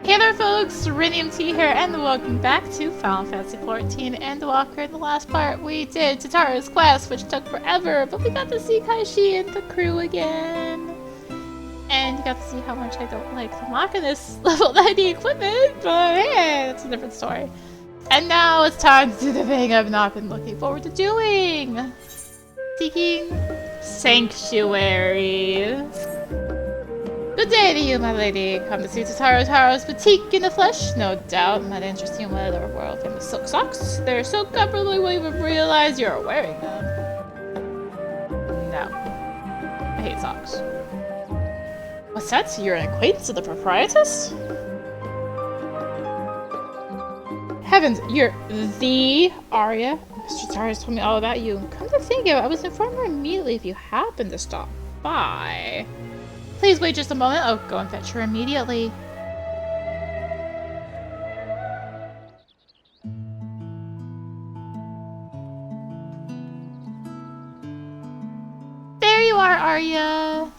Hey there folks, rinimt here and welcome back to Final Fantasy XIV Endwalker. In the last part we did Tataru's quest, which took forever, but we got to see Kaishi and the crew again. And you got to see how much I don't like the Machina's level 90 equipment, but hey, that's a different story. And now it's time to do the thing I've not been looking forward to doing. Seeking Sanctuary. Good day to you, my lady. Come to see Tataru's boutique in the flesh? No doubt. Might interest you in my other world famous silk socks. They're so comfortable you won't even realize you're wearing them. No. I hate socks. What's that? You're an acquaintance of the proprietress? Heavens, you're the Arya? Mr. Tataru's told me all about you. Come to think of it, I was informed immediately if you happened to stop by. Please wait just a moment. I'll go and fetch her immediately. There you are, Arya.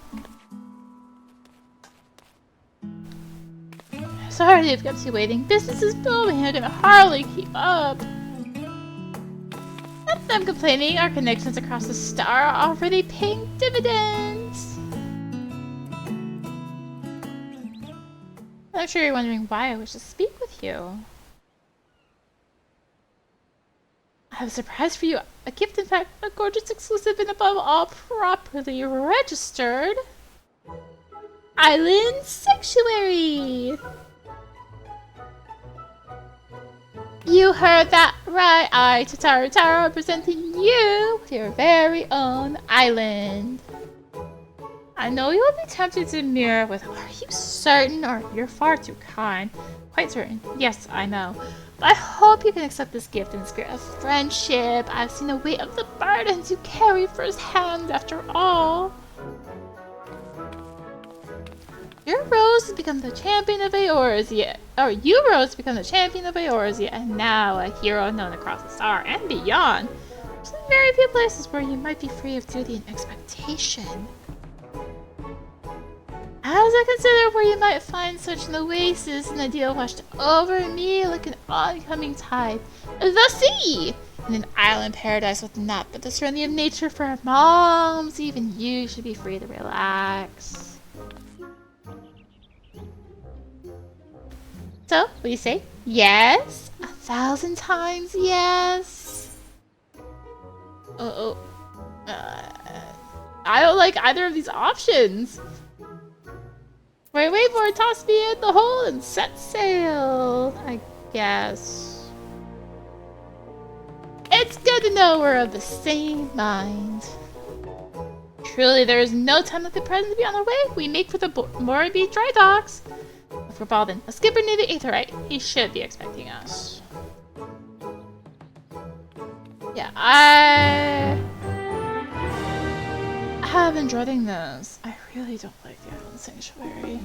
Sorry to have kept you waiting. Business is booming. I can hardly keep up. Not that I'm complaining. Our connections across the star are already paying dividends. I'm sure you're wondering why I wish to speak with you. I have a surprise for you. A gift, in fact, a gorgeous exclusive and above all properly registered Island Sanctuary. You heard that right. I, Tataru, are presenting you with your very own island. I know you will be tempted to mirror with, are you certain? Or you're far too kind. Quite certain. Yes, I know. But I hope you can accept this gift in the spirit of friendship. I've seen the weight of the burdens you carry firsthand after all. Your rose to become the champion of Eorzea. Or you rose to become the champion of Eorzea, and now a hero known across the star and beyond. There's very few places where you might be free of duty and expectation. As I consider where you might find such an oasis, an ideal washed over me like an oncoming tide. The sea! In an island paradise with naught but the serenity of nature for moms, even you should be free to relax. So, what do you say? Yes? 1,000 times yes? I don't like either of these options. Wait for it, toss me in the hole and set sail, I guess. It's good to know we're of the same mind. Truly, there is no time like the present to be on our way. We make for the Moribi dry docks. For Balden, a skipper near the Aetherite. He should be expecting us. Yeah, I have been dreading those. I really don't like the Island Sanctuary.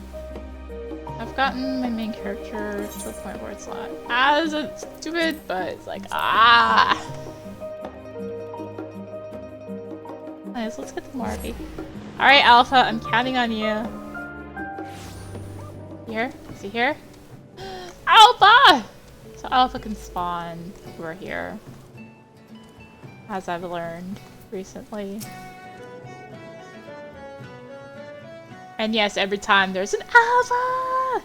I've gotten my main character to a point where it's not as stupid, but it's like, Nice, let's get the Morby. Alright, Alpha, I'm counting on you. Here? Is he here? Alpha! So Alpha can spawn over here. As I've learned recently. And yes, every time there's an Alpha!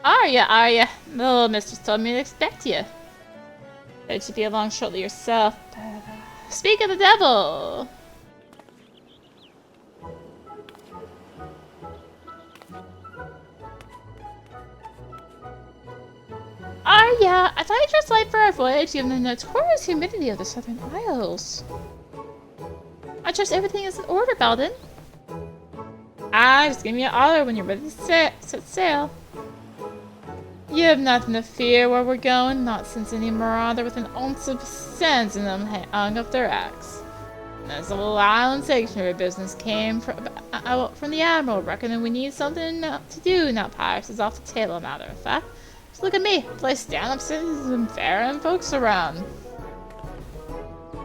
Arya, the little mistress told me to expect you. That you should be along shortly yourself. But, speak of the devil! Arya, I thought you dressed light for our voyage given the notorious humidity of the Southern Isles. I trust everything is in order, Balden. Just give me an order when you're ready to set sail. You have nothing to fear where we're going, not since any marauder with an ounce of sense in them hung up their axe. This little island sanctuary business came from the Admiral, reckoning we need something to do now pirates is off the table, matter of fact. Just look at me, play stand-up citizens and fair folks around.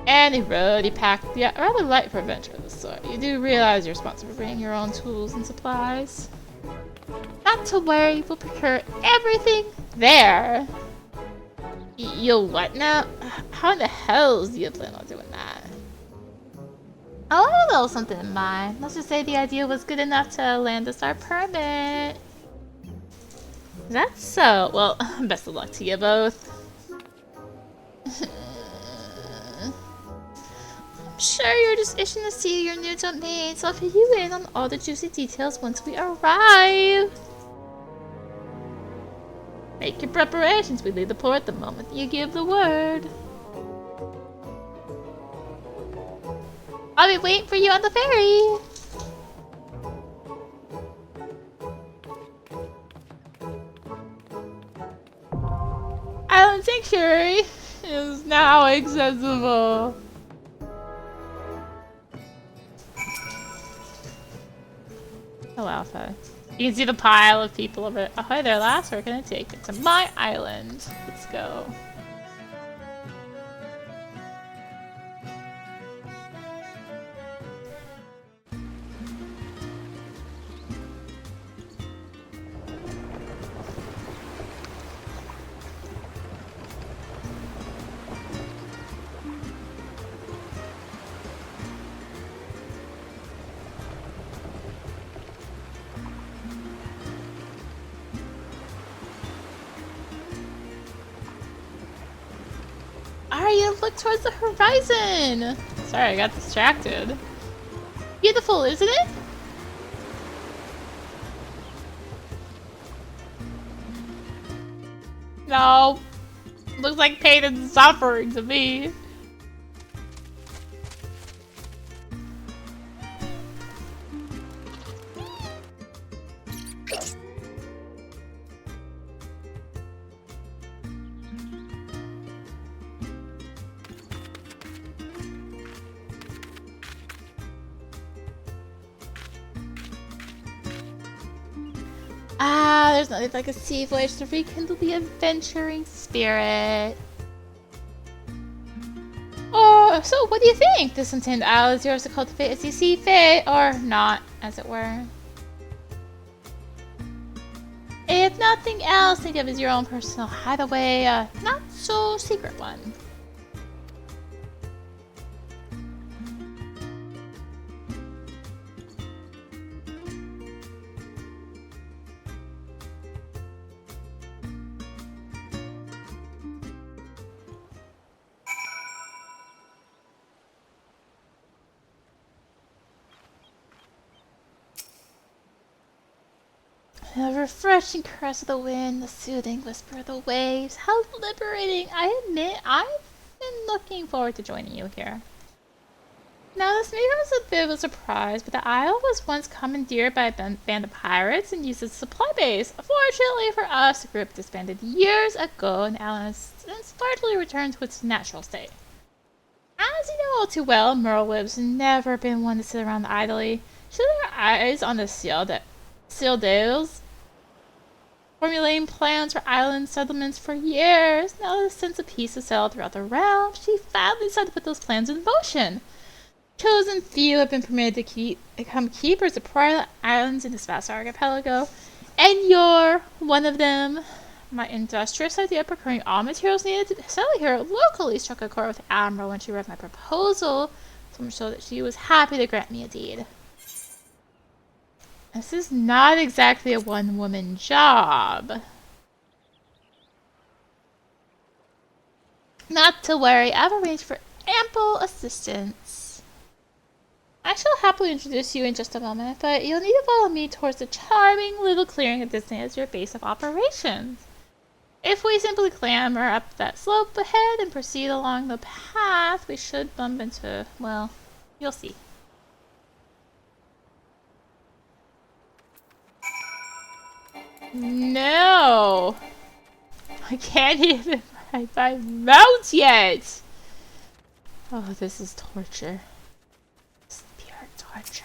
And he rode, packed, yeah, rather light for a venture of this sort. You do realize you're responsible for bringing your own tools and supplies. Not to worry, we'll procure everything there. You'll what now? How in the hell do you plan on doing that? I'll have a little something in mind. Let's just say the idea was good enough to land us our permit. Is that so? Well, best of luck to you both. I'm sure you're just itching to see your new domain, so I'll fill you in on all the juicy details once we arrive. Make your preparations. We leave the port the moment you give the word. I'll be waiting for you on the ferry. Island Sanctuary is now accessible. Oh, Alpha. You can see the pile of people over it. Oh, hi there, lass. We're gonna take it to my island. Let's go. Arya, look towards the horizon! Sorry, I got distracted. Beautiful, isn't it? No. Looks like pain and suffering to me. Ah, there's nothing like a sea voyage to rekindle the adventuring spirit. Oh, so what do you think? This untamed isle is yours to cultivate as you see fit, or not, as it were. If nothing else, think of it as your own personal hideaway, a not so secret one. The refreshing caress of the wind, the soothing whisper of the waves. How liberating! I admit, I've been looking forward to joining you here. Now, this may come as a bit of a surprise, but the isle was once commandeered by a band of pirates and used as a supply base. Fortunately for us, the group disbanded years ago, and the island has since largely returned to its natural state. As you know all too well, Merlewib's never been one to sit around idly. She had her eyes on the sealed deals, formulating plans for island settlements for years. Now that a sense of peace has settled throughout the realm, she finally decided to put those plans in motion. Chosen few have been permitted to become keepers of prior islands in this vast archipelago, and you're one of them. My industrious idea of procuring all materials needed to settle here locally struck a chord with Admiral when she read my proposal, so much so that she was happy to grant me a deed. This is not exactly a one-woman job. Not to worry, I've arranged for ample assistance. I shall happily introduce you in just a moment, but you'll need to follow me towards the charming little clearing at Disney as your base of operations. If we simply clamber up that slope ahead and proceed along the path, we should bump into, well, you'll see. No! I can't even ride my mount yet! Oh, this is torture. This is pure torture.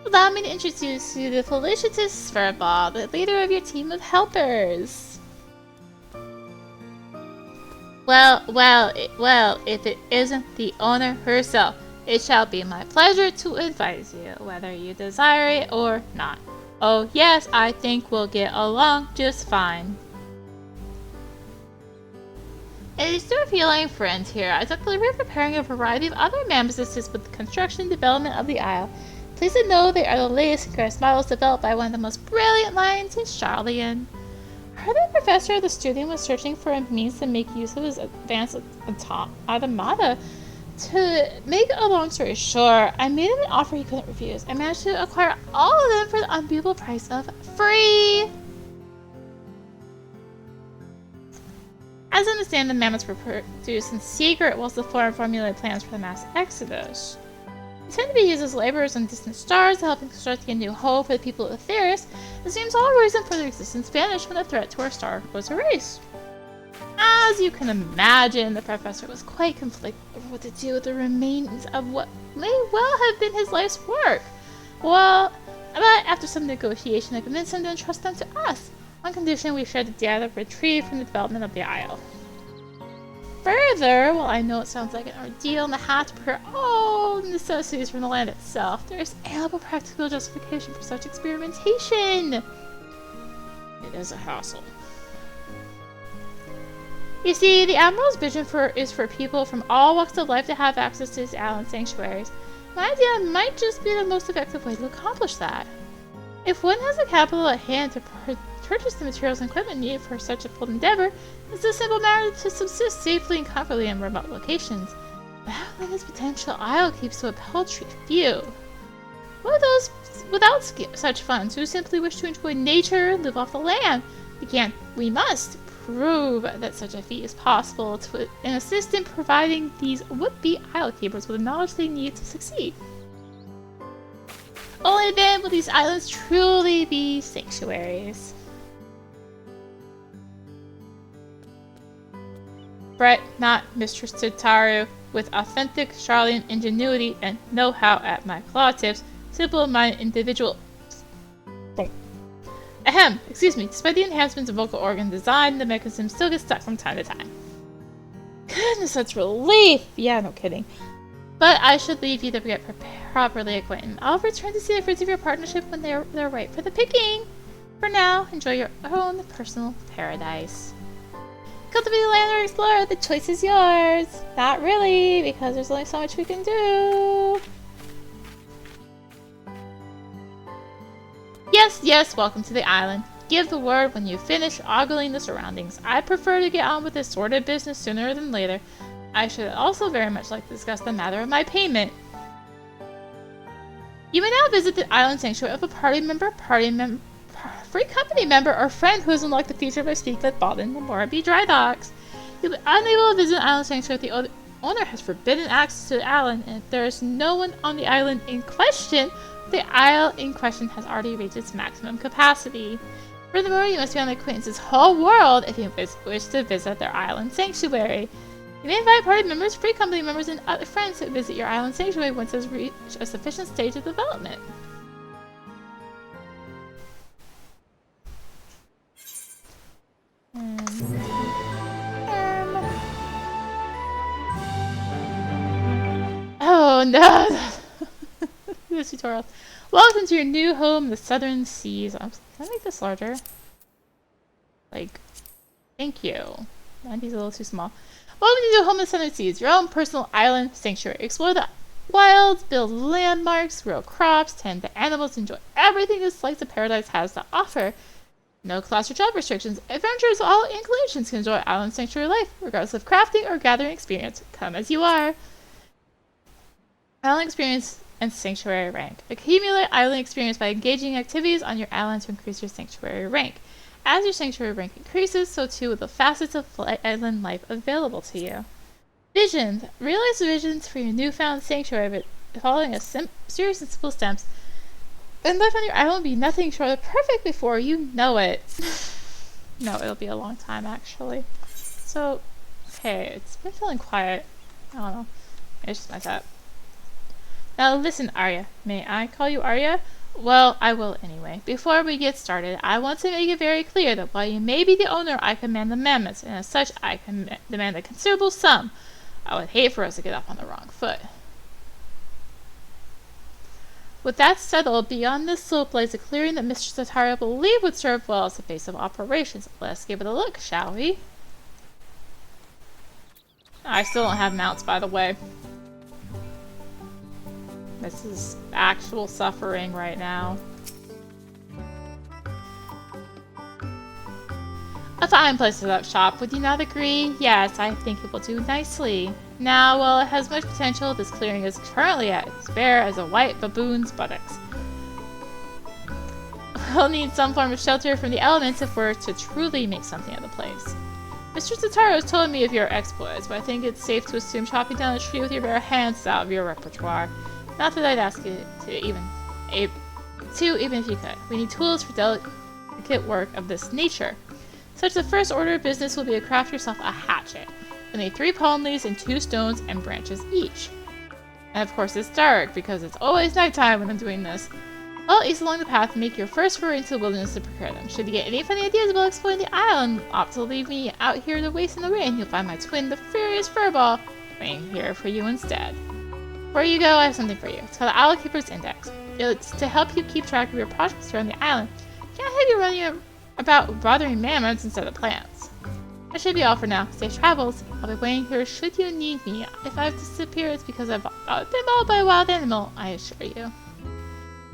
Allow me to introduce you to Felicitous Furball, the leader of your team of helpers. Well, if it isn't the owner herself, it shall be my pleasure to advise you, whether you desire it or not. Oh yes, I think we'll get along just fine. And instead of feeling friends here, I took the liberty of preparing a variety of other members to assist with the construction and development of the Isle. Please to know they are the latest and greatest models developed by one of the most brilliant minds in Charlian. I heard the professor of the studio was searching for a means to make use of his advanced automata. To make a long story short, I made him an offer he couldn't refuse. I managed to acquire all of them for the unbeatable price of free! As I understand, the mammoths were produced in secret whilst the Flora formulated plans for the mass exodus. They tend to be used as laborers on distant stars to help construct a new home for the people of Etheirys. It seems all reason for their existence vanished when the threat to our star was erased. As you can imagine, the professor was quite conflicted over what to do with the remains of what may well have been his life's work. But after some negotiation, I convinced him to entrust them to us, on condition we share the data retrieved from the development of the Isle. Further, while I know it sounds like an ordeal and I have to procure all necessities from the land itself, there is ample practical justification for such experimentation. It is a hassle. You see, the Admiral's vision is for people from all walks of life to have access to his island sanctuaries. My idea might just be the most effective way to accomplish that. If one has the capital at hand to purchase the materials and equipment needed for such a bold endeavor, it's a simple matter to subsist safely and comfortably in remote locations. But how can this potential isle keep to a paltry few? What are those without such funds who simply wish to enjoy nature and live off the land? We must prove that such a feat is possible and assist in providing these would-be isle keepers with the knowledge they need to succeed. Only then will these islands truly be sanctuaries. Fret not, Mistress Tataru. With authentic Charlian ingenuity and know-how at my claw tips, simple-minded individual. Ahem, excuse me, despite the enhancements of vocal organ design, the mechanism still gets stuck from time to time. Goodness, that's relief! Yeah, no kidding. But I should leave you to get properly acquainted. I'll return to see the fruits of your partnership when they're ripe for the picking. For now, enjoy your own personal paradise. Cultivate the land or explore, the choice is yours. Not really, because there's only so much we can do. Yes, welcome to the island. Give the word when you finish ogling the surroundings. I prefer to get on with this sordid business sooner than later. I should also very much like to discuss the matter of my payment. You may now visit the island sanctuary of a free company member, or friend who has unlocked the feature by speaking with Balden and Moraby Dry Docks. You'll be unable to visit the island sanctuary if the owner has forbidden access to the island, and if there is no one on the island in question, the isle in question has already reached its maximum capacity. Furthermore, you must be on the acquaintance's whole world if you wish to visit their island sanctuary. You may invite party members, free company members, and other friends to visit your island sanctuary once it has reached a sufficient stage of development. Oh no! This tutorial. Welcome to your new home, the Southern Seas. Can I make this larger? Thank you. 90's a little too small. Welcome to your home, the Southern Seas, your own personal island sanctuary. Explore the wilds, build landmarks, grow crops, tend to animals, enjoy everything this slice of paradise has to offer. No class or job restrictions. Adventurers of all inclinations can enjoy island sanctuary life, regardless of crafting or gathering experience. Come as you are. Island experience and sanctuary rank. Accumulate island experience by engaging activities on your island to increase your sanctuary rank. As your sanctuary rank increases, so too will the facets of island life available to you. Visions. Realize visions for your newfound sanctuary by following a series of simple steps. And life on your island will be nothing short of perfect before you know it. No, it'll be a long time, actually. So, okay, it's been feeling quiet. I don't know. It's just my thought. Now listen, Arya. May I call you Arya? Well, I will anyway. Before we get started, I want to make it very clear that while you may be the owner, I command the mammoths, and as such, I demand a considerable sum. I would hate for us to get off on the wrong foot. With that settled, beyond this slope lies a clearing that Mr. Tataru believed would serve well as the base of operations. Let's give it a look, shall we? I still don't have mounts, by the way. This is actual suffering right now. A fine place to set up shop, would you not agree? Yes, I think it will do nicely. Now, while it has much potential, this clearing is currently as bare as a white baboon's buttocks. We'll need some form of shelter from the elements if we're to truly make something of the place. Mr. Tataru has told me of your exploits, but I think it's safe to assume chopping down a tree with your bare hands is out of your repertoire. Not that I'd ask you to, even if you could. We need tools for delicate work of this nature. Such the first order of business will be to craft yourself a hatchet. You'll need 3 palm leaves and 2 stones and branches each. And of course it's dark, because it's always nighttime when I'm doing this. Well, east along the path and make your first foray into the wilderness to prepare them. Should you get any funny ideas about exploring the island, opt to leave me out here to waste in the rain, you'll find my twin, the furious furball, waiting here for you instead. Before you go, I have something for you. It's called the Isle Keeper's Index. It's to help you keep track of your projects around the island. Can't have you running about bothering mammoths instead of plants. That should be all for now. Safe travels. I'll be waiting here should you need me. If I've disappeared, it's because I've been mauled by a wild animal, I assure you.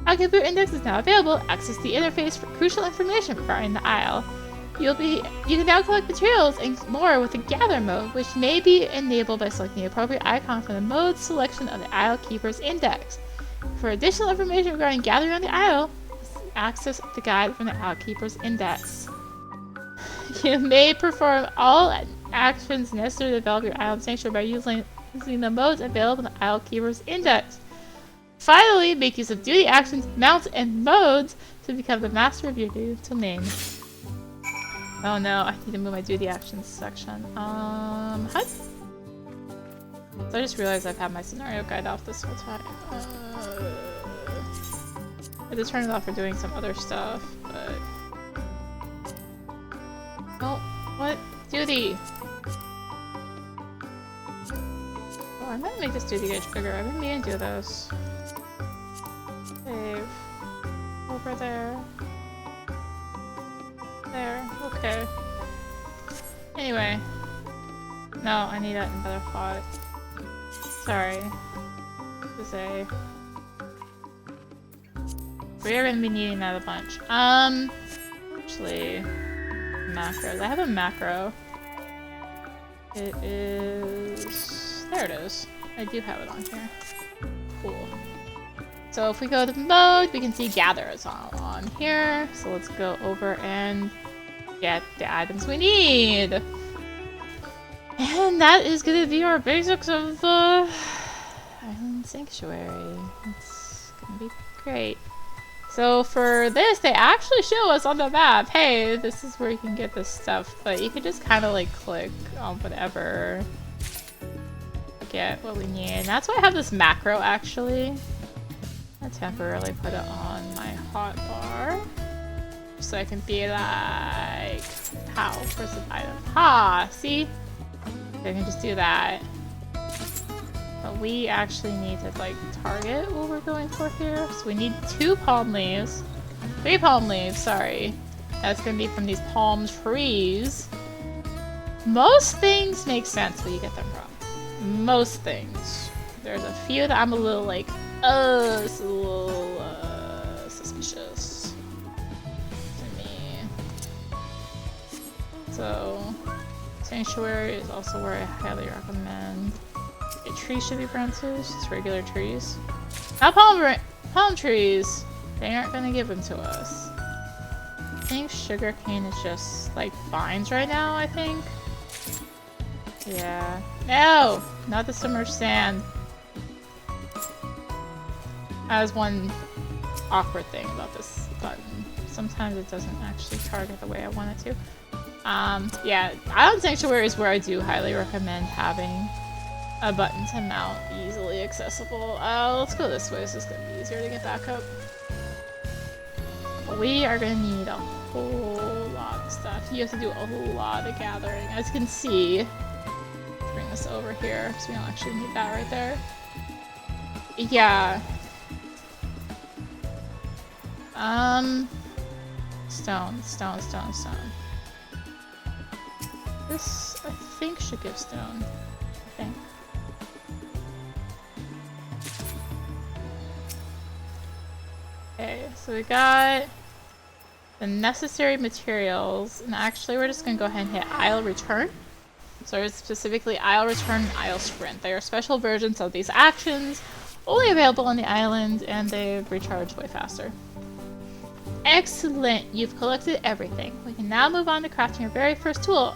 Our computer index is now available. Access the interface for crucial information regarding the isle. You can now collect materials and more with the Gather mode, which may be enabled by selecting the appropriate icon from the mode selection of the Isle Keeper's Index. For additional information regarding gathering on the isle, access the guide from the Isle Keeper's Index. You may perform all actions necessary to develop your island sanctuary by using the modes available in the Isle Keeper's Index. Finally, make use of duty actions, mounts, and modes to become the master of your new domain. Oh no, I need to move my duty actions section. How? So I just realized I've had my scenario guide off this whole time. I just turned it off for doing some other stuff, but... Oh, what? Duty! Oh, I'm gonna make this duty gauge bigger. I've been meaning to do this. Save. Over there. There. Okay. Anyway. No, I need that in another spot. Sorry. This is a... We're gonna be needing that a bunch. Actually... Macros. I have a macro. It is... There it is. I do have it on here. Cool. So if we go to mode, we can see gather is on here. So let's go over and get the items we need. And that is going to be our basics of the Island Sanctuary. It's going to be great. So for this, they actually show us on the map, hey, this is where you can get this stuff. But you can just kind of like click on whatever to get what we need. And that's why I have this macro actually. I temporarily put it on my hotbar so I can be like, how? Where's the item? Ha! See? I can just do that. But we actually need to like target what we're going for here. So we need 2 palm leaves. 3 palm leaves, sorry. That's gonna be from these palm trees. Most things make sense where you get them from. Most things. There's a few that I'm a little like, it's a little suspicious to me. So, Sanctuary is also where I highly recommend. A tree should be branches, just regular trees. Not palm trees! They aren't gonna give them to us. I think sugarcane is just like vines right now, I think. Yeah. No! Not the submerged sand. That was one awkward thing about this button. Sometimes it doesn't actually target the way I want it to. Yeah, Island Sanctuary is where I do highly recommend having a button to mount easily accessible. Let's go this way, so it's gonna be easier to get back up. We are gonna need a whole lot of stuff. You have to do a lot of gathering. As you can see, bring this over here because we don't actually need that right there. Yeah. Stone. This, I think, should give stone. I think. Okay, so we got the necessary materials, and actually we're just gonna go ahead and hit I'll return. So it's specifically I'll return and I'll sprint. They are special versions of these actions, only available on the island, and they recharge way faster. Excellent! You've collected everything. We can now move on to crafting your very first tool,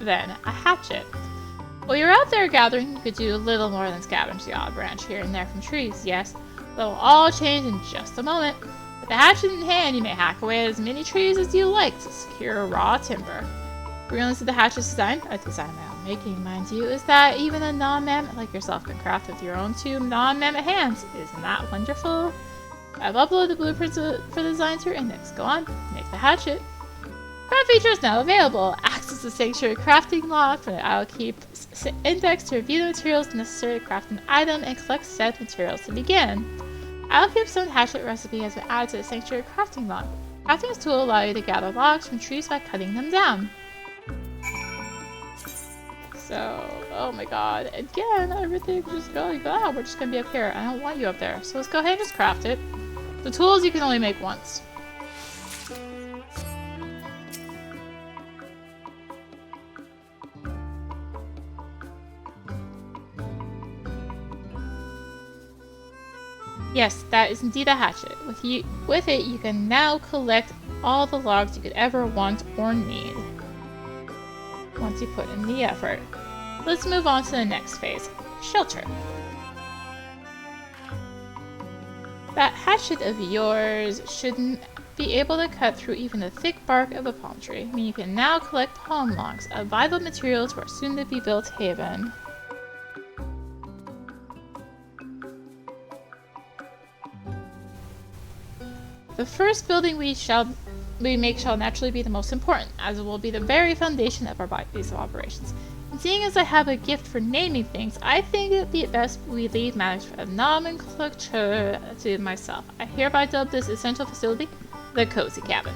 then, a hatchet. While you're out there gathering, you could do little more than scavenge the odd branch here and there from trees, yes. That'll all change in just a moment. With the hatchet in hand, you may hack away at as many trees as you like to secure raw timber. Brilliance of the hatchet's design, a design of my own making, mind you, is that even a non-mammoth like yourself can craft with your own two non-mammoth hands. Isn't that wonderful? I've uploaded the blueprints for the design to your index. Go on, make the hatchet. Craft features now available. Access the Sanctuary crafting log from the I'll Keep index to review the materials necessary to craft an item and collect said materials to begin. I'll Keep stone hatchet recipe has been added to the Sanctuary crafting log. Crafting this tool will allow you to gather logs from trees by cutting them down. So, oh my god, again, everything just going, we're just gonna be up here. I don't want you up there. So let's go ahead and just craft it. The tools you can only make once. Yes, that is indeed a hatchet. With it, you can now collect all the logs you could ever want or need. Once you put in the effort. Let's move on to the next phase, shelter. That hatchet of yours shouldn't be able to cut through even the thick bark of a palm tree. I mean, you can now collect palm logs, a vital material to our soon-to-be-built haven. The first building we make shall naturally be the most important, as it will be the very foundation of our base of operations. And seeing as I have a gift for naming things, I think it would be best we leave matters for the nomenclature to myself. I hereby dub this essential facility the Cozy Cabin.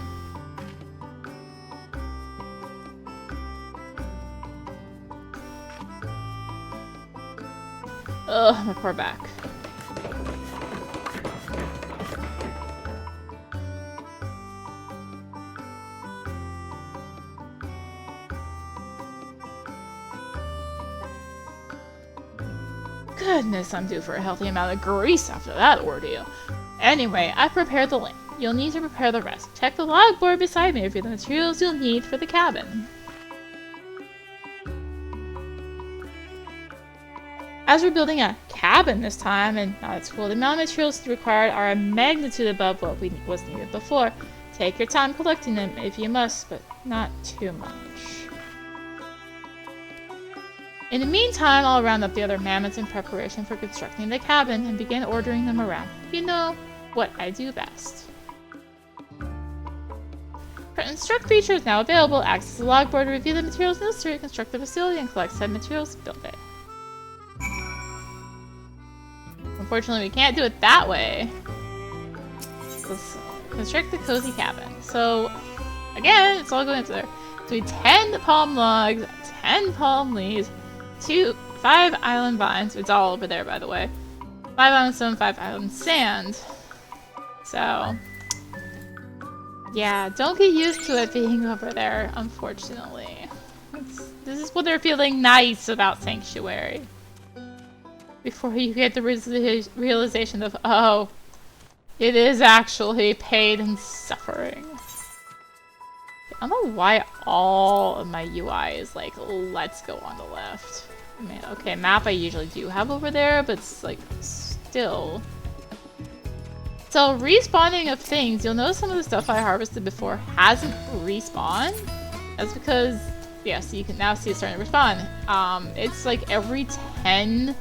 Ugh, my poor back. Goodness, I'm due for a healthy amount of grease after that ordeal. Anyway, I've prepared the lamp. You'll need to prepare the rest. Check the log board beside me for the materials you'll need for the cabin. As we're building a cabin this time, and not at school, the amount of materials required are a magnitude above what was needed before. Take your time collecting them if you must, but not too much. In the meantime, I'll round up the other mammoths in preparation for constructing the cabin and begin ordering them around. You know what I do best. Construct feature is now available. Access the log board to review the materials necessary to construct the facility and collect said materials. Build it. Unfortunately, we can't do it that way. Let's construct the cozy cabin. So, again, it's all going up there. So we 10 palm logs, 10 palm leaves, 5 island vines. It's all over there, by the way. 5 island stone, 5 island sand. So, yeah, don't get used to it being over there, unfortunately. This is what they're feeling nice about Sanctuary. Before you get the realization of, oh, it is actually pain and suffering. I don't know why all of my UI is like, let's go on the left. I mean, okay, map I usually do have over there, but it's like, still. So, respawning of things, you'll notice some of the stuff I harvested before hasn't respawned. That's because, yeah, so you can now see it starting to respawn. It's like every 10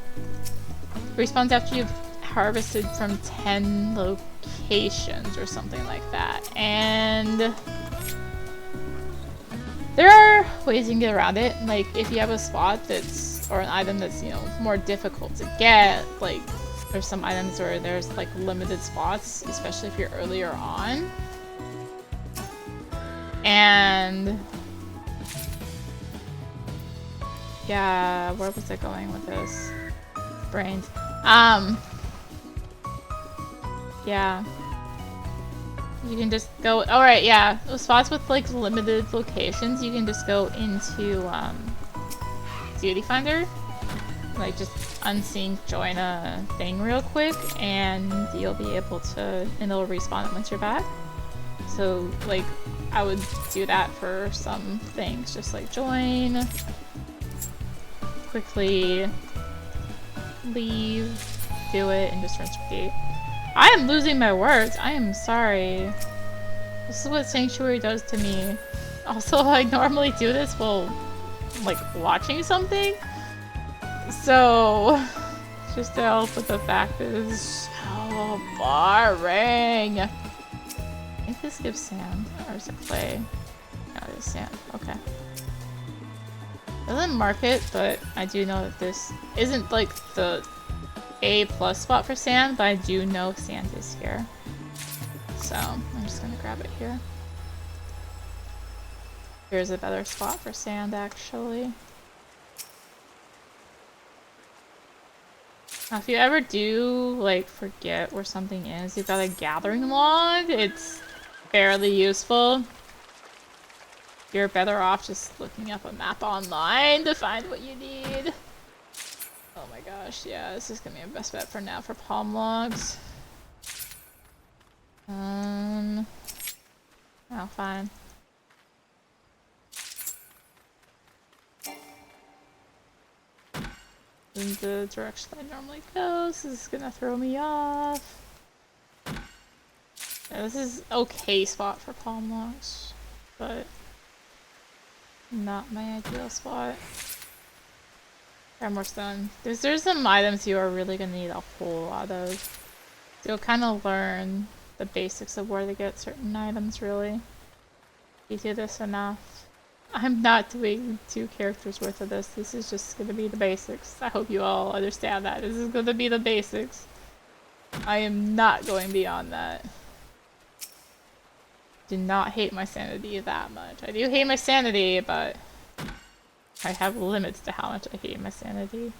respawns after you've harvested from 10 locations or something like that. And there are ways you can get around it. Like, if you have a spot that's, or an item that's, you know, more difficult to get, like, there's some items where there's, like, limited spots, especially if you're earlier on. And yeah, where was I going with this? Brains. Yeah. You can just go, alright, yeah. Those spots with like limited locations, you can just go into Duty Finder. Like just unsync join a thing real quick and you'll be able to, and it'll respawn it once you're back. So like I would do that for some things, just like join, quickly leave, do it, and just rinse repeat. I am losing my words. I am sorry. This is what Sanctuary does to me. Also, I normally do this while, like, watching something. So, just to help with the fact that it's so boring. I think this gives sand. Or is it clay? No, it is sand. Okay. Doesn't mark it, but I do know that this isn't, like, the A+ spot for sand, but I do know sand is here. So, I'm just gonna grab it here. Here's a better spot for sand, actually. Now, if you ever do, like, forget where something is, you've got a gathering log, it's fairly useful. You're better off just looking up a map online to find what you need. Oh my gosh, yeah, this is gonna be my best bet for now for palm logs. Oh, fine. In the direction I normally go, so this is gonna throw me off. Yeah, this is okay spot for palm logs, but not my ideal spot. Grab more stone. There's some items you are really gonna need a whole lot of. You'll kind of learn the basics of where to get certain items, really. You do this enough. I'm not doing 2 characters worth of this. This is just gonna be the basics. I hope you all understand that. This is gonna be the basics. I am not going beyond that. Do not hate my sanity that much. I do hate my sanity, but I have limits to how much I hate my sanity.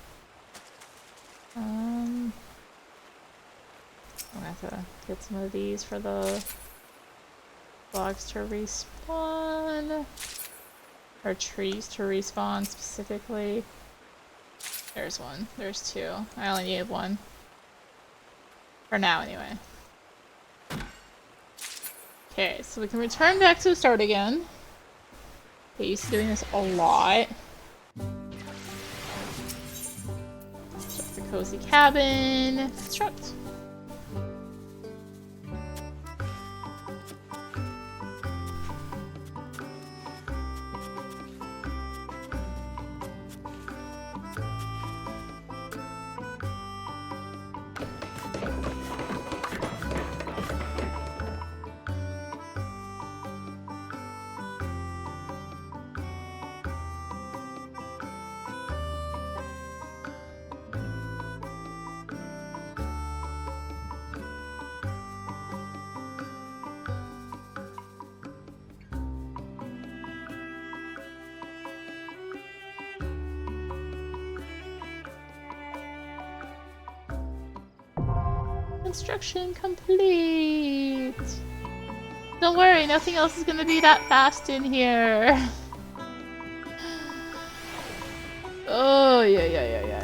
I'm gonna have to get some of these for the logs to respawn. Or trees to respawn specifically. There's one. There's 2. I only need 1. For now, anyway. Okay, so we can return back to the start again. Get used to doing this a lot. Construct the cozy cabin. Construct. Construction complete! Don't worry, nothing else is gonna be that fast in here. Oh, yeah.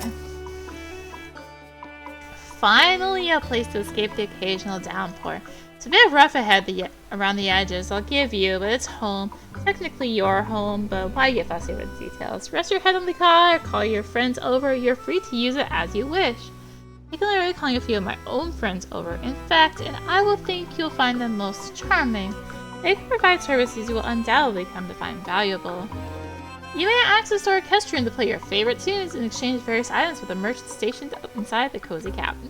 Finally a place to escape the occasional downpour. It's a bit rough ahead around the edges, I'll give you, but it's home. Technically your home, but why get fussy with the details? Rest your head on the car, call your friends over, you're free to use it as you wish. I can literally call a few of my own friends over, in fact, and I will think you'll find them most charming. They can provide services you will undoubtedly come to find valuable. You may access our orchestrion to play your favorite tunes and exchange various items with a merchant stationed inside the cozy cabin.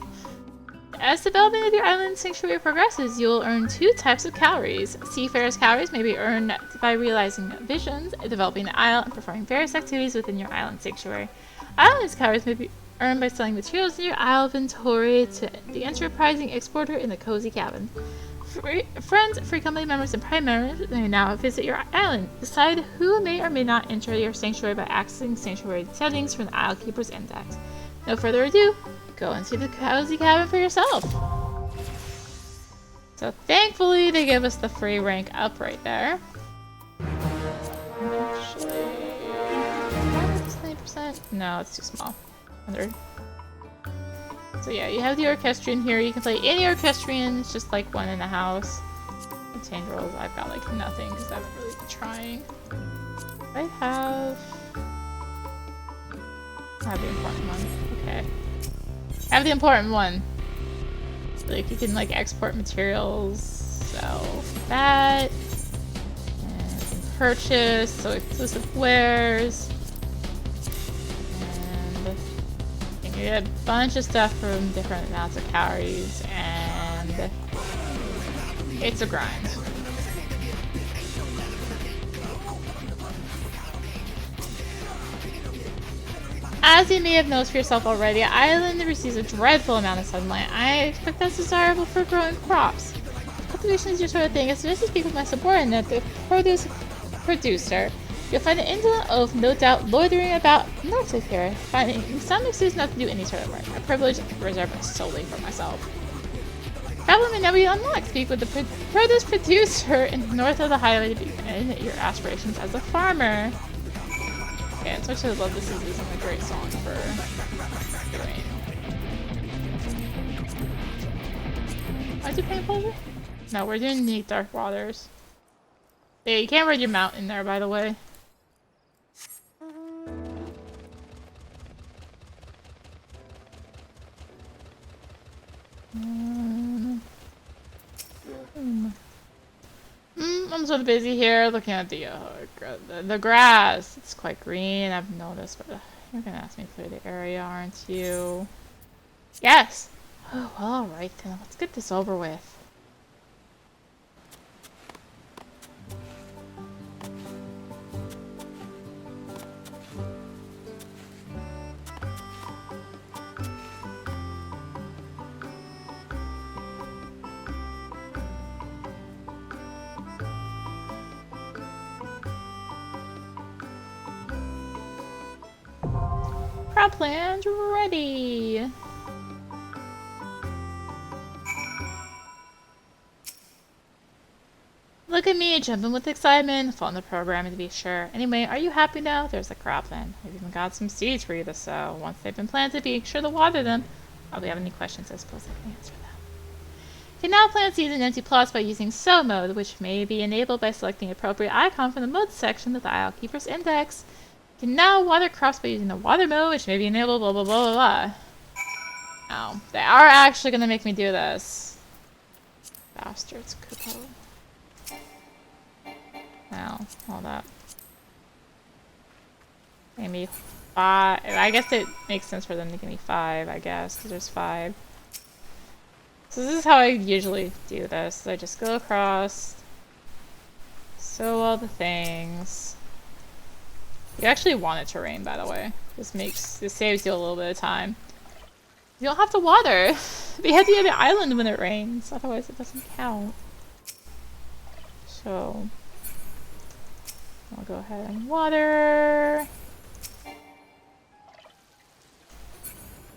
As development of your island sanctuary progresses, you will earn 2 types of calories. Seafarer's calories may be earned by realizing visions, developing the isle, and performing various activities within your island sanctuary. Island's calories may be earned by selling materials in your isle inventory to the enterprising exporter in the cozy cabin. Friends, free company members, and prime members may now visit your island. Decide who may or may not enter your sanctuary by accessing sanctuary settings from the Isle Keeper's Index. No further ado, go and see the cozy cabin for yourself. So thankfully, they give us the free rank up right there. Actually, 90%? No, it's too small. 100. So yeah, you have the orchestrion here. You can play any orchestrion. It's just like one in the house. Contain rolls. I've got like nothing because I haven't really been trying. I have the important one. Okay. I have the important one. Like you can like export materials, sell that, and you can purchase so exclusive wares. You get a bunch of stuff from different amounts of calories, and it's a grind. As you may have noticed for yourself already, Island receives a dreadful amount of sunlight. I expect that's desirable for growing crops. Cultivation is your sort of thing. As soon as you speak with my subordinate, the produce producer, you'll find an indolent oaf, no doubt, loitering about north of here, finding some excuse not to do any sort of work, a privilege reserved solely for myself. Travel may now be unlocked. Speak with the produce producer in north of the highway to begin your aspirations as a farmer. Okay, as much as I love this, isn't a great song for rain. I do paint pleasure? No, we're doing Neat Dark Waters. Yeah, you can't ride your mount in there, by the way. I'm sort of busy here looking at the grass. It's quite green, I've noticed, but you're gonna ask me to clear the area, aren't you? Yes! Oh, well, alright then. Let's get this over with. Cropland ready! Look at me, jumping with excitement, following the programming to be sure. Anyway, are you happy now? There's the cropland. I've even got some seeds for you to sow. Once they've been planted, be sure to water them. If you have any questions, I suppose I can answer them. You can now plant seeds in empty plots by using sow mode, which may be enabled by selecting the appropriate icon from the mode section of the Isle Keeper's Index. You can now water crops by using the water mode, which may be enabled, blah blah blah blah blah. Oh, they are actually gonna make me do this. Bastards, Kupo. Wow, all that. Maybe 5. I guess it makes sense for them to give me 5, I guess, because there's 5. So this is how I usually do this. I just go across, sow all the things. You actually want it to rain, by the way. This saves you a little bit of time. You don't have to water. They have to be on the island when it rains, otherwise it doesn't count. So I'll go ahead and water.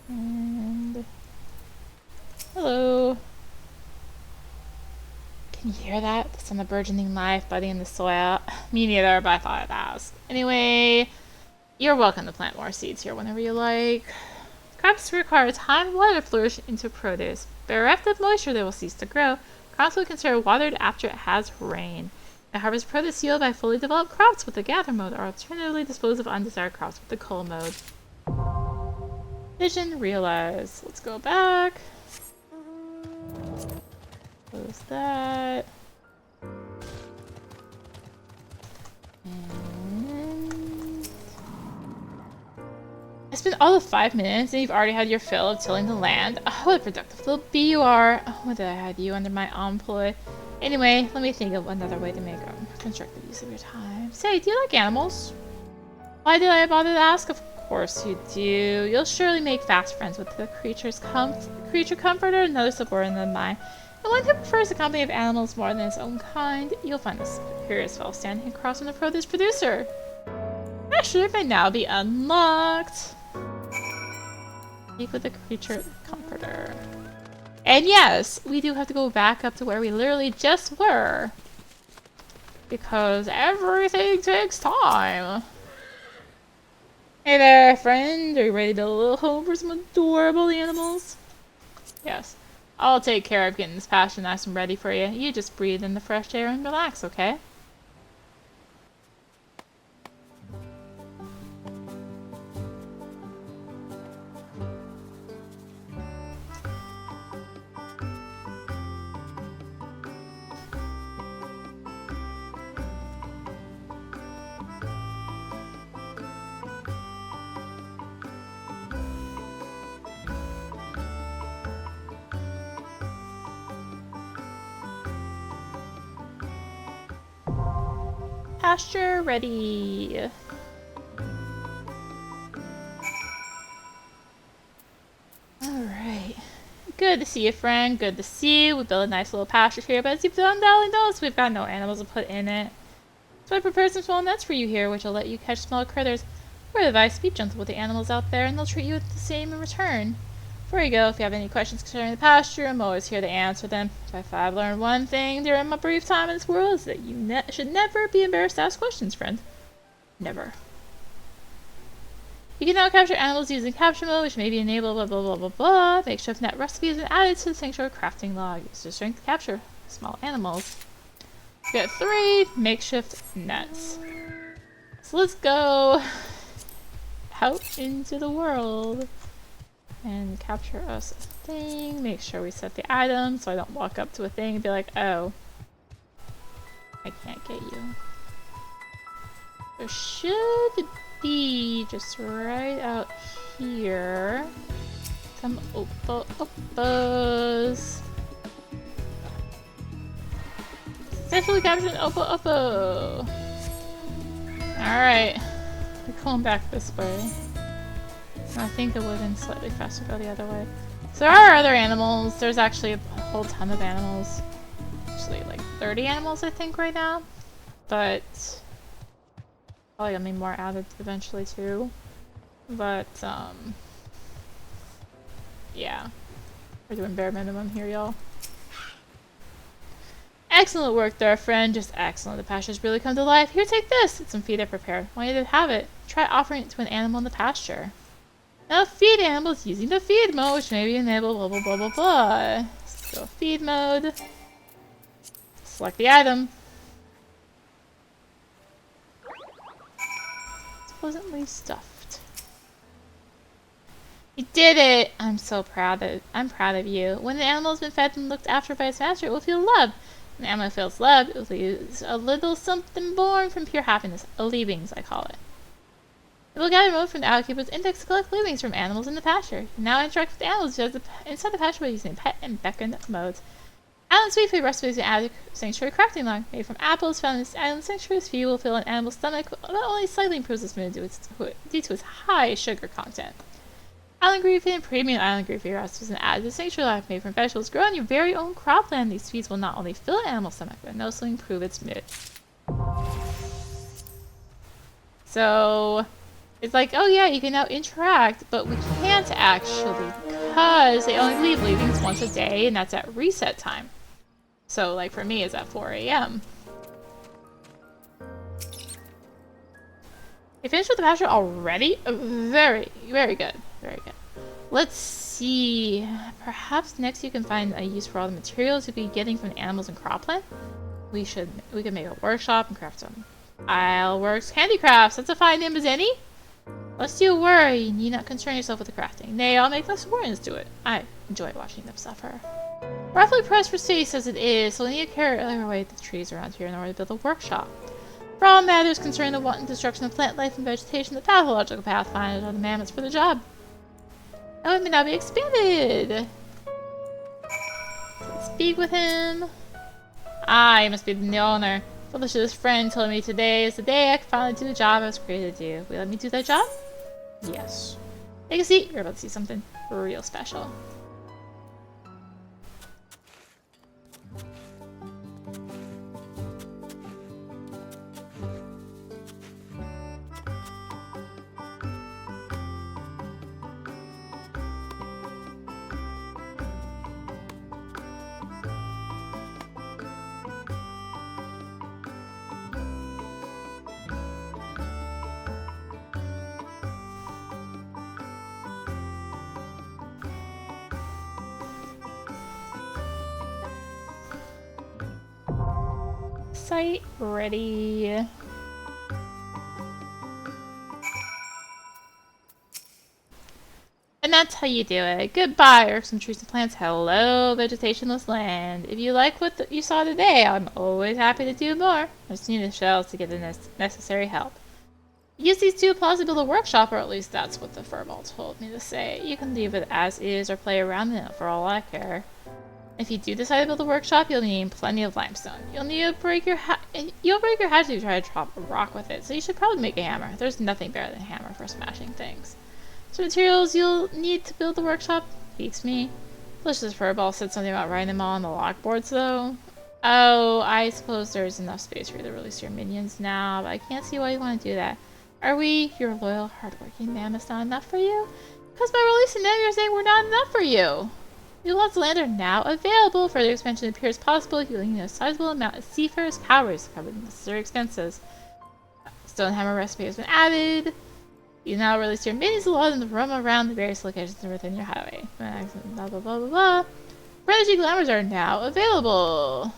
And hello. Can you hear that? The sound of burgeoning life budding in the soil. Me neither, but I thought I'd ask. Anyway, you're welcome to plant more seeds here whenever you like. Crops require time and water to flourish into produce. Bereft of moisture, they will cease to grow. Crops will be considered watered after it has rained. And harvest produce yield by fully developed crops with the gather mode, or alternatively dispose of undesired crops with the cull mode. Vision realized. Let's go back. Close that. And been all of 5 minutes and you've already had your fill of tilling the land. Oh, what a productive little bee you are. Oh, what did I have you under my employ? Anyway, let me think of another way to make a constructive use of your time. Say, do you like animals? Why did I bother to ask? Of course you do. You'll surely make fast friends with the creature comforter, another subordinate of mine. And one who prefers the company of animals more than his own kind. You'll find the superior's fellow standing across from the produce producer. Pasture may now be unlocked. Speak with the creature comforter. And yes, we do have to go back up to where we literally just were. Because everything takes time. Hey there, friend. Are you ready to build a little home for some adorable animals? Yes. I'll take care of getting this pasture nice and ready for you. You just breathe in the fresh air and relax, okay? Pasture ready. Alright. Good to see you, friend. Good to see you. We built a nice little pasture here, but as you've undoubtedly noticed, we've got no animals to put in it. So I prepared some small nets for you here, which will let you catch small critters. For advice, be gentle with the animals out there, and they'll treat you the same in return. Before you go, if you have any questions concerning the pasture, I'm always here to answer them. If I've learned one thing during my brief time in this world, is that you should never be embarrassed to ask questions, friend. Never. You can now capture animals using capture mode, which may be enabled blah blah blah blah blah. Makeshift net recipes and added to the sanctuary crafting log. Use to strength capture small animals. We got 3 makeshift nets. So let's go out into the world. And capture us a thing. Make sure we set the item so I don't walk up to a thing and be like, oh, I can't get you. There should be just right out here some opos. Successfully captured an oppo. Alright. We're going back this way. I think it would have been slightly faster to go the other way. So there are other animals. There's actually a whole ton of animals. Actually, like 30 animals, I think, right now. But probably gonna be more added eventually too. But yeah, we're doing bare minimum here, y'all. Excellent work there, friend. Just excellent. The pasture's really come to life. Here, take this. It's some feed I prepared. Want you to have it. Try offering it to an animal in the pasture. Now feed animals using the feed mode, which may be enabled blah blah blah blah blah. Let's go feed mode. Select the item. It's pleasantly stuffed. You did it! I'm so proud of you. When the animal has been fed and looked after by its master, it will feel love. When the animal feels love, it will use a little something born from pure happiness. A leavings, I call it. It will gather mode from the Outkeeper's index to collect leavings from animals in the pasture. You can now interact with the animals inside the pasture by using pet and beckon modes. Island Sweet Food recipes and added sanctuary crafting log. Made from apples found in this island sanctuary's feed will fill an animal's stomach, but only slightly improves its mood due to its high sugar content. Island Griefy and Premium Island Griefy recipes and added to sanctuary log made from vegetables grown on your very own cropland. These feeds will not only fill an animal's stomach, but also improve its mood. So it's like, oh yeah, you can now interact, but we can't actually because they only leave leavings once a day, and that's at reset time. So, like, for me, it's at 4 a.m. You finished with the pasture already? Very, very good. Very good. Let's see. Perhaps next you can find a use for all the materials you'll be getting from the animals in cropland. We can make a workshop and craft some Isleworks handicrafts. That's a fine name as any. Lest you worry, you need not concern yourself with the crafting. Nay, I'll make my subordinates do it. I enjoy watching them suffer. Roughly pressed for space as it is, so we need to carry away the trees around here in order to build a workshop. For all matters concerning the wanton destruction of plant life and vegetation, the pathological pathfinders are the mammoths for the job. Oh, it may now be expanded! Let's speak with him. Ah, you must be the new owner. Felicia's friend told me today is the day I can finally do the job I was created to do. Will you let me do that job? Yes. Take a seat. You're about to see something real special. Site ready. And that's how you do it. Goodbye, earth, some trees and plants. Hello, vegetationless land. If you like what you saw today, I'm always happy to do more. I just need the shells to get the necessary help. Use these two applause to build a workshop, or at least that's what the furball told me to say. You can leave it as is or play around in it for all I care. If you do decide to build a workshop, you'll need plenty of limestone. You'll need to break your hatchet if you try to drop a rock with it, so you should probably make a hammer. There's nothing better than a hammer for smashing things. So materials you'll need to build the workshop beats me. Delicious Furball said something about writing them all on the logboards, though. Oh, I suppose there's enough space for you to release your minions now, but I can't see why you want to do that. Are we, your loyal, hardworking mammoths, not enough for you? Because by releasing them, you're saying we're not enough for you. New lots of land are now available. Further expansion appears possible. You will need a sizable amount of seafarers' calories to cover the necessary expenses. Stonehammer recipe has been added. You now release your minions allowed in the roam around the various locations within your highway. Blah blah blah blah blah. Energy glamours are now available.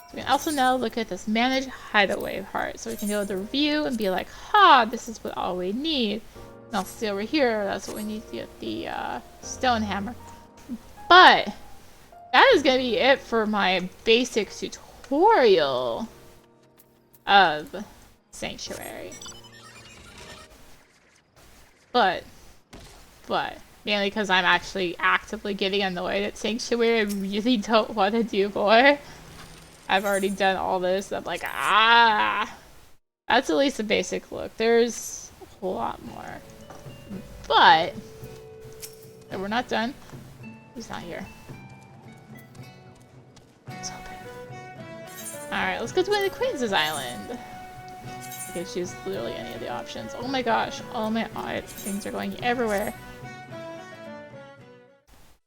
So we can also now look at this manage hideaway part. So we can go to the review and be like, ha, this is what all we need. And also see over here, that's what we need to get the stone hammer. But that is gonna be it for my basic tutorial of Sanctuary. But mainly because I'm actually actively getting annoyed at Sanctuary, I really don't want to do more. I've already done all this. I'm like, ah, that's at least a basic look. There's a whole lot more. But we're not done. He's not here. Let's open. Alright, let's go to the Queen's Island. You can choose literally any of the options. Oh my gosh. Oh my god. Things are going everywhere.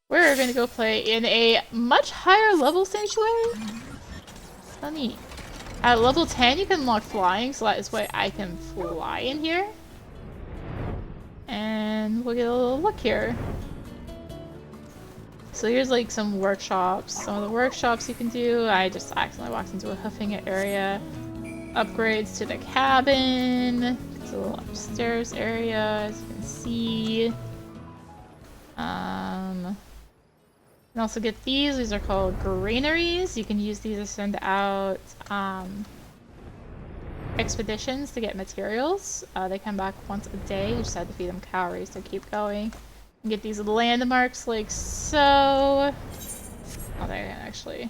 We're gonna go play in a much higher level Sanctuary. So neat. At level 10 you can unlock flying, so that is why I can fly in here. And we'll get a little look here. So here's like some workshops. Some of the workshops you can do. I just accidentally walked into a hoofing it area. Upgrades to the cabin. It's a little upstairs area, as you can see. You can also get these. These are called granaries. You can use these to send out expeditions to get materials. They come back once a day. You just have to feed them calories to keep going. You get these landmarks like so. Oh, they actually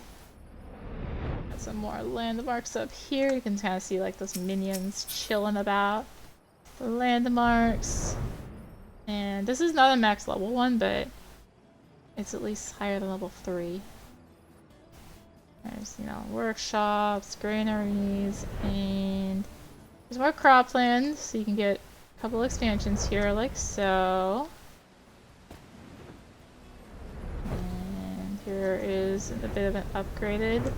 got some more landmarks up here. You can kind of see like those minions chilling about. The landmarks. And this is not a max level one, but it's at least higher than level 3. There's, you know, workshops, granaries, and there's more cropland, so you can get a couple expansions here, like so. And here is a bit of an upgraded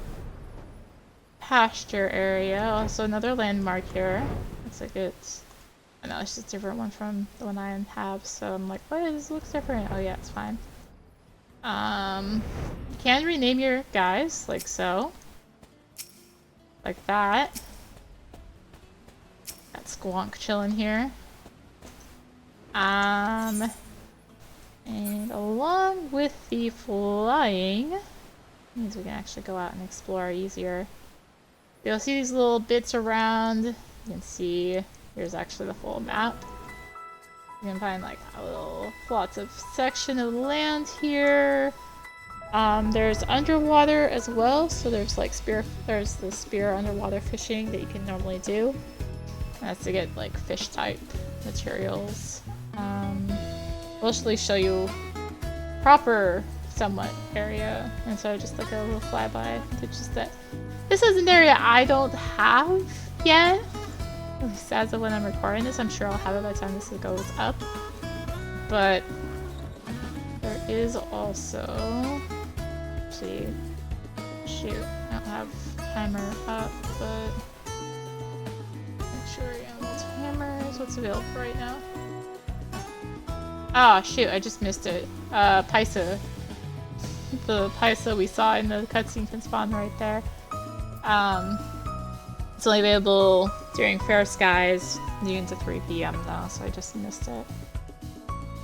pasture area. Also another landmark here. Looks like it's... I know, it's just a different one from the one I have, so I'm like, what? This looks different. Oh yeah, it's fine. You can rename your guys, like so. Like that. Got Squonk chilling here. And along with the flying, means we can actually go out and explore easier. You'll see these little bits around. You can see here's actually the full map. You can find like a little lots of section of land here. There's underwater as well, so there's like there's the spear underwater fishing that you can normally do. That's to get like fish type materials. We'll actually show you proper somewhat area instead of just like a little flyby. It's just that this is an area I don't have yet. At least as of when I'm recording this, I'm sure I'll have it by the time this goes up. But there is also, actually, shoot, I don't have timer up, but make sure you have those hammers. What's available right now? Oh shoot, I just missed it. Paisa. The Paisa we saw in the cutscene can spawn right there. It's only available during Fair Skies, noon to 3 p.m. though, so I just missed it.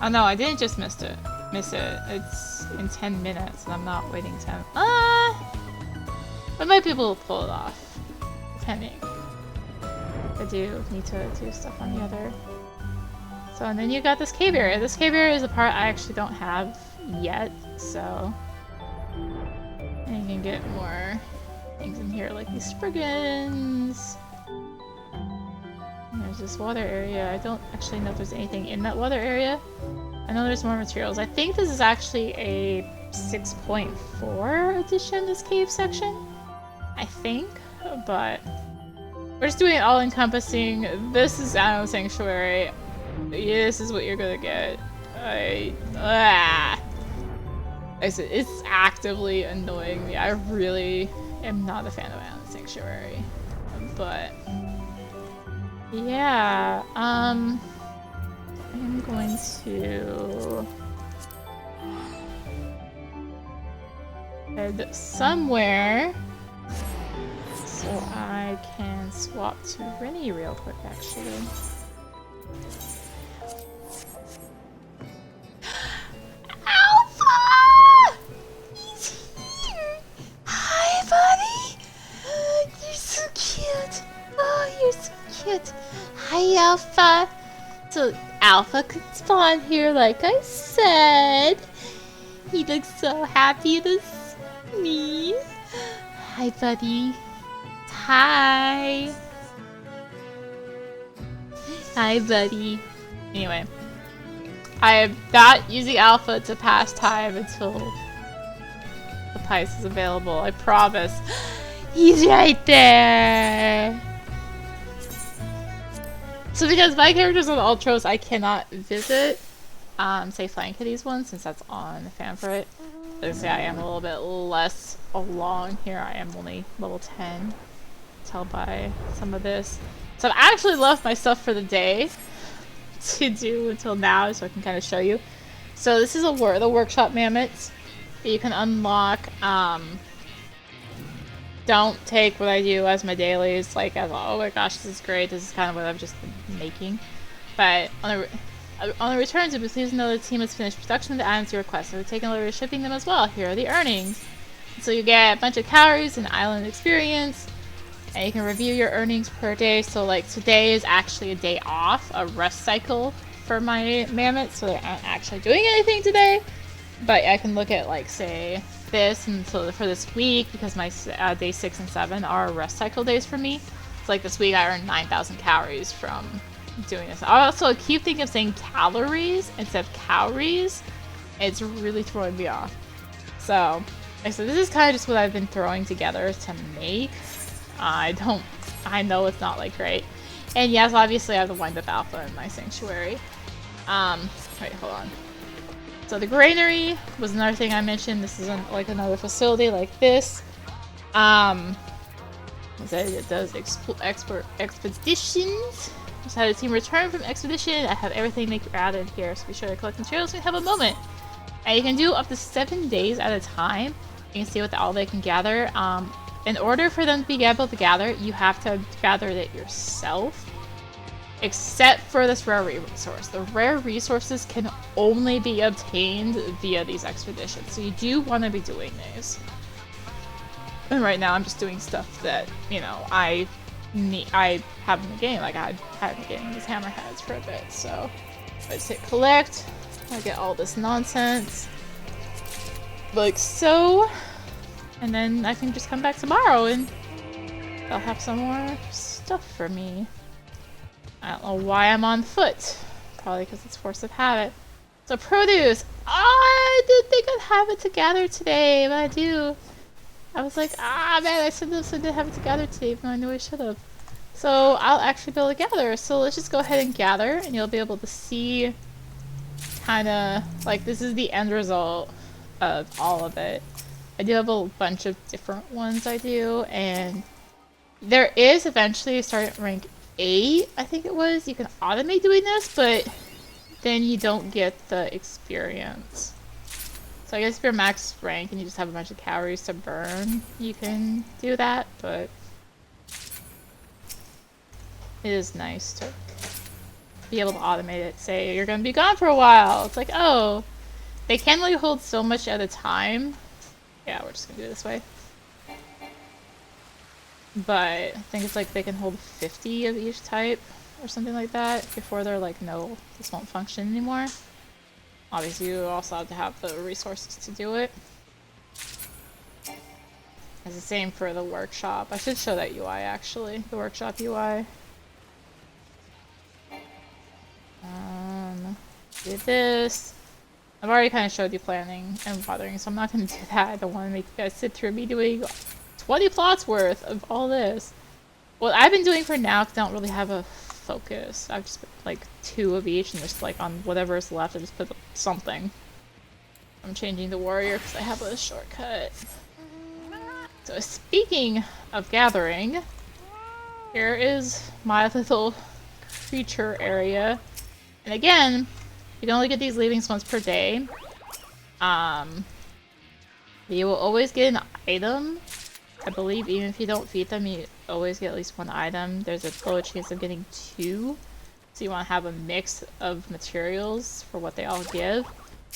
Oh no, I didn't just miss it. It's in 10 minutes, and I'm not waiting 10. I might be able to pull it off, depending. I do need to do stuff on the other. So, and then you got this cave area. This cave area is a part I actually don't have yet, so... And you can get more things in here, like these spriggans. And there's this water area. I don't actually know if there's anything in that water area. I know there's more materials. I think this is actually a 6.4 edition, this cave section. I think, but... We're just doing it all-encompassing. This is Animal Sanctuary. This is what you're gonna get. I said, it's actively annoying me. I really am not a fan of Animal Sanctuary. But yeah, I'm going to head somewhere so I can swap to Rennie real quick, actually. Hi, Alpha! So, Alpha could spawn here, like I said. He looks so happy to see me. Hi, buddy. Hi. Hi, buddy. Anyway, I am not using Alpha to pass time until the price is available. I promise. He's right there. So because my character's on Ultros, I cannot visit, say Flying Kitty's one, since that's on Famfrit. As I am a little bit less along here. I am only level 10. Tell by some of this. So I've actually left my stuff for the day to do until now, so I can kind of show you. So this is the workshop mammoths that you can unlock. Don't take what I do as my dailies, like as, oh my gosh, this is great, this is kind of what I've just been making. But on the return to please know the team has finished production of the items you request, so we're taking a look at shipping them as well. Here are the earnings. So you get a bunch of calories and island experience, and you can review your earnings per day. So like today is actually a day off, a rest cycle for my mammoths, so they aren't actually doing anything today. But I can look at like, say, this, and so for this week, because my day 6 and 7 are rest cycle days for me. It's like this week I earned 9,000 calories from doing this. I also keep thinking of saying calories instead of calories. It's really throwing me off. So this is kind of just what I've been throwing together to make. I know it's not like great. And yes, obviously I have the wind up alpha in my sanctuary. Wait, hold on. So the granary was another thing I mentioned. This isn't like another facility like this. It does expeditions. Just had a team return from expedition. I have everything they added here, so be sure to collect materials when you have a moment. And you can do up to 7 days at a time. You can see what all they can gather. In order for them to be able to gather, you have to gather it yourself. Except for this rare resource. The rare resources can only be obtained via these expeditions, so you do want to be doing these. And right now I'm just doing stuff that, you know, I have in the game. Like I had in the game these hammerheads for a bit, so I just hit collect. I get all this nonsense. Like so. And then I can just come back tomorrow and they'll have some more stuff for me. I don't know why I'm on foot. Probably because it's force of habit. So produce! I didn't think I'd have it to gather today, but I do. I was like, ah man, I said this, I didn't have it to gather today, even though I knew I should have. So I'll actually be able to gather. So let's just go ahead and gather, and you'll be able to see kinda, like, this is the end result of all of it. I do have a bunch of different ones I do, and there is eventually, starting at rank 8, I think it was, you can automate doing this, but then you don't get the experience. So I guess if you're max rank and you just have a bunch of calories to burn, you can do that, but it is nice to be able to automate it. Say you're gonna be gone for a while. It's like, oh, they can only hold so much at a time. Yeah, we're just gonna do it this way. But I think it's like they can hold 50 of each type or something like that before they're like, no, this won't function anymore. Obviously, you also have to have the resources to do it. It's the same for the workshop. I should show that UI actually, the workshop UI. Do this. I've already kind of showed you planning and bothering, so I'm not going to do that. I don't want to make you guys sit through me doing 20 plots worth of all this. What I've been doing for now, because I don't really have a focus. I've just put like 2 of each, and just like on whatever's left, I just put something. I'm changing the warrior because I have a shortcut. So speaking of gathering, here is my little creature area. And again, you can only get these leavings once per day. You will always get an item. I believe even if you don't feed them, you always get at least 1 item. There's a low chance of getting 2. So you want to have a mix of materials for what they all give.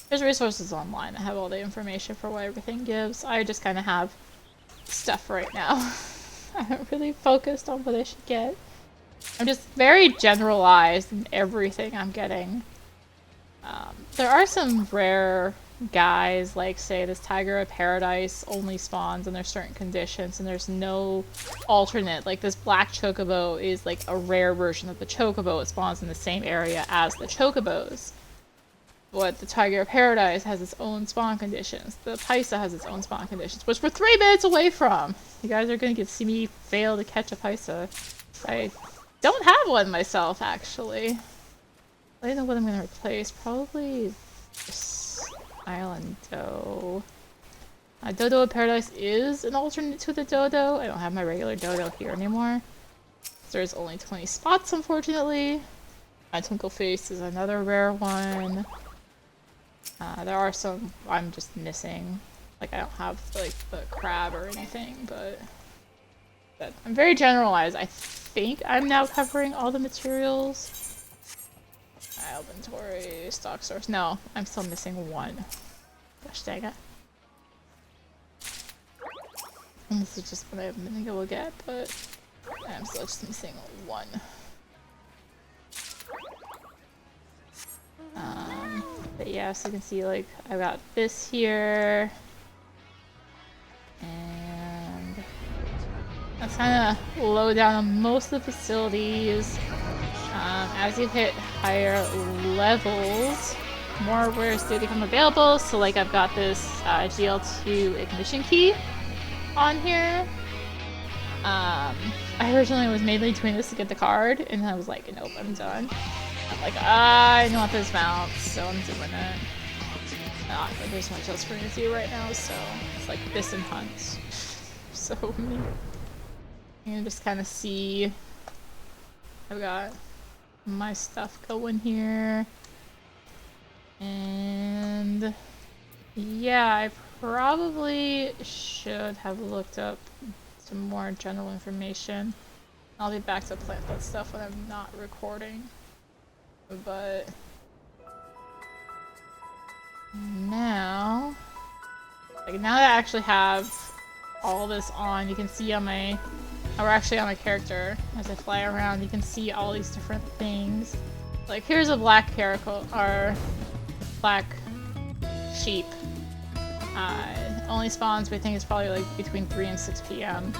There's resources online that have all the information for what everything gives. I just kind of have stuff right now. I haven't really focused on what I should get. I'm just very generalized in everything I'm getting. There are some rare guys, like say this Tiger of Paradise only spawns under certain conditions, and there's no alternate. Like this black chocobo is like a rare version of the chocobo. It spawns in the same area as the chocobos. But the Tiger of Paradise has its own spawn conditions. The Paisa has its own spawn conditions, which we're 3 minutes away from. You guys are gonna get to see me fail to catch a Paisa. I don't have one myself, actually. I don't know what I'm gonna replace. Probably this Island Doe. Dodo of Paradise is an alternate to the Dodo. I don't have my regular Dodo here anymore. There's only 20 spots, unfortunately. My Twinkle Face is another rare one. There are some I'm just missing. Like, I don't have, like, the crab or anything, but I'm very generalized. I think I'm now covering all the materials. Inventory, stock source. No, I'm still missing 1. Gosh dang it. And this is just what I've been able to get, but I'm still just missing 1. But yeah, so you can see, like, I've got this here. And that's kind of low down on most of the facilities. As you hit higher levels, more wares do become available. So like I've got this GL2 ignition key on here. I originally was mainly doing this to get the card, and I was like, nope, I'm done. I'm like, I want this mount, so I'm doing it. But there's much else for me to do right now, so it's like this and hunts. So you can just kind of see I've got my stuff going here. And yeah, I probably should have looked up some more general information. I'll be back to plant that stuff when I'm not recording. But now, like now that I actually have all this on. You can see on my, or actually on my character, as I fly around, you can see all these different things. Like, here's a black caracal, or black sheep. Only spawns, but I think it's probably like between 3 and 6 p.m.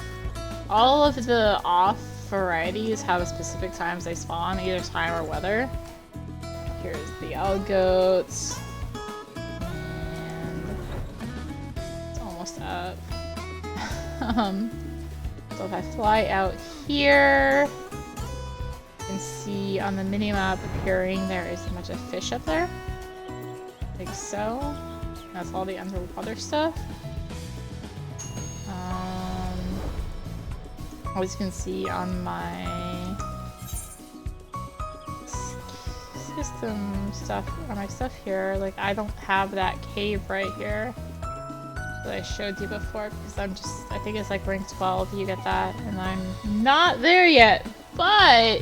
All of the off varieties have specific times they spawn, either time or weather. Here's the owl goats. And it's almost up. So if I fly out here, you can see on the minimap appearing there is a bunch of fish up there. Like so. That's all the underwater stuff. As you can see on my system stuff, on my stuff here, like I don't have that cave right here that I showed you before because I think it's like rank 12, you get that, and I'm not there yet, but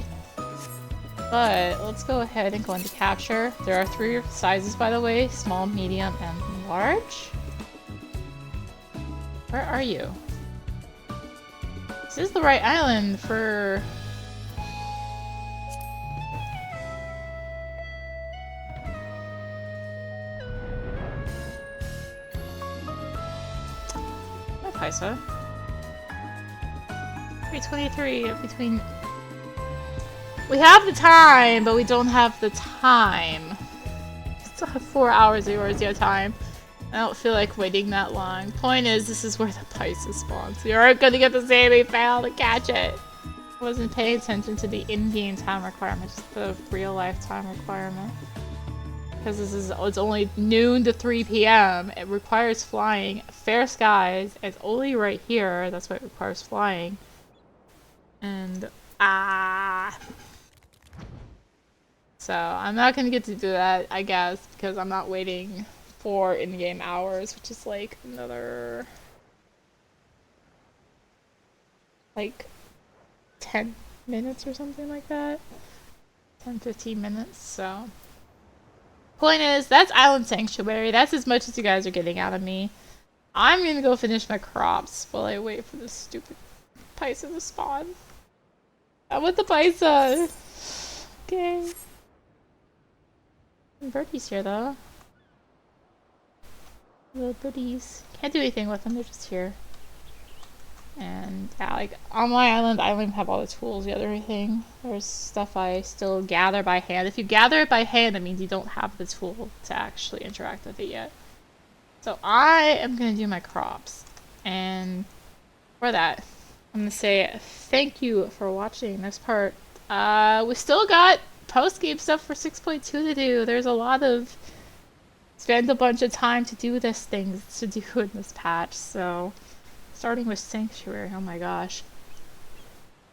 let's go ahead and go into capture. There are 3 sizes, by the way, small, medium, and large. Where are you? This is the right island for... Hi, Paisa. 323 between... We have the time, but we don't have the time. We still have 4 hours of your time. I don't feel like waiting that long. Point is, this is where the Paisa spawns. You aren't gonna get the same we failed to catch it. I wasn't paying attention to the in-game time requirement, just the real-life time requirement. Because it's only noon to 3 p.m. It requires flying. Fair skies. It's only right here. That's why it requires flying. And so I'm not gonna get to do that, I guess, because I'm not waiting 4 in-game hours, which is like another like 10 minutes or something like that. 10-15 minutes, so. Point is, that's Island Sanctuary. That's as much as you guys are getting out of me. I'm gonna go finish my crops while I wait for this stupid Paisa to spawn. I want the Paisa! Okay. Birdie's here though. Little buddies. Can't do anything with them, they're just here. And yeah, like on my island, I don't even have all the tools yet or anything. There's stuff I still gather by hand. If you gather it by hand, it means you don't have the tool to actually interact with it yet. So I am gonna do my crops. And for that, I'm gonna say thank you for watching this part. We still got post-game stuff for 6.2 to do. There's a lot of spend a bunch of time to do this things to do in this patch, so starting with Sanctuary, oh my gosh.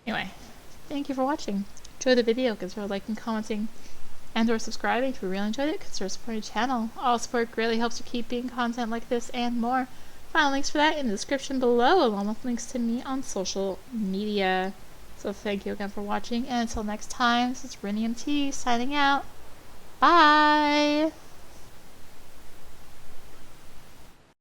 Anyway, thank you for watching. Enjoy the video, consider liking, commenting, and or subscribing if you really enjoyed it. Consider supporting the channel. All support greatly helps with keeping content like this and more. Find links for that in the description below, along with links to me on social media. So thank you again for watching, and until next time, this is rinimt signing out. Bye!